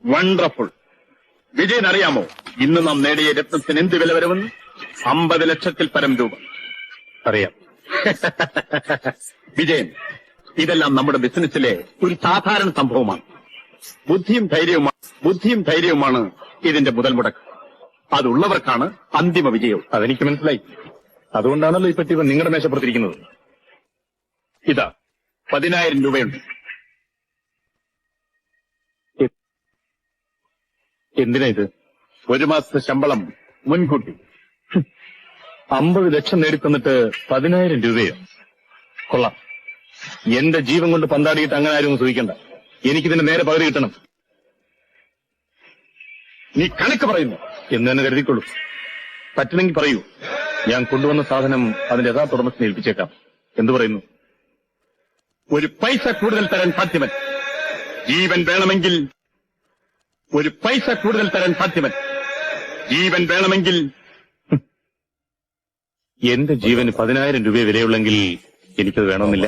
Wonderful. Vijayan അറിയാമോ ഇന്ന് നാം നേടിയ രത്നത്തിന് എന്ത് വില വരുമെന്ന്? 50 ലക്ഷത്തിൽ പരം രൂപ. അറിയാം. വിജയൻ, ഇതെല്ലാം നമ്മുടെ ബിസിനസ്സിലെ ഒരു സാധാരണ സംഭവമാണ്. ബുദ്ധിയും ധൈര്യവുമാണ് ഇതിന്റെ മുതൽ മുടക്ക്. അതുള്ളവർക്കാണ് അന്തിമ വിജയവും. അതെനിക്ക് മനസ്സിലായി. അതുകൊണ്ടാണല്ലോ ഈ പറ്റി നിങ്ങളുടെ മേശപ്പുറത്തിരിക്കുന്നത്. ഇതാ 10,000 രൂപയുണ്ട്. എന്തിനാ ഇത്? 1 മാസത്തെ ശമ്പളം മുൻകൂട്ടി. 50 ലക്ഷം നേടിത്തന്നിട്ട് 10,000 രൂപയോ? കൊള്ളാം. എന്റെ ജീവൻ കൊണ്ട് പന്താടിയിട്ട് അങ്ങനെ ആരും സൂചിക്കണ്ട. എനിക്കിതിന്റെ നേരെ പകുതി കിട്ടണം. നീ കണക്ക് പറയുന്നു എന്ന് തന്നെ കരുതിക്കൊള്ളൂ. പറ്റണമെങ്കിൽ പറയൂ. ഞാൻ കൊണ്ടുവന്ന സാധനം അതിന്റെ യഥാർത്ഥ ഉടമസ്ഥനെ ഏൽപ്പിച്ചേക്കാം. എന്തു പറയുന്നു? 1 പൈസ കൂടുതൽ തരാൻ സാധ്യമല്ല. ജീവൻ വേണമെങ്കിൽ 1 പൈസ കൂടുതൽ തരാൻ സാധ്യമല്ല. ജീവൻ വേണമെങ്കിൽ എന്റെ ജീവന് 10,000 രൂപ വിലയുള്ളെങ്കിൽ എനിക്കത് വേണമെന്നില്ല.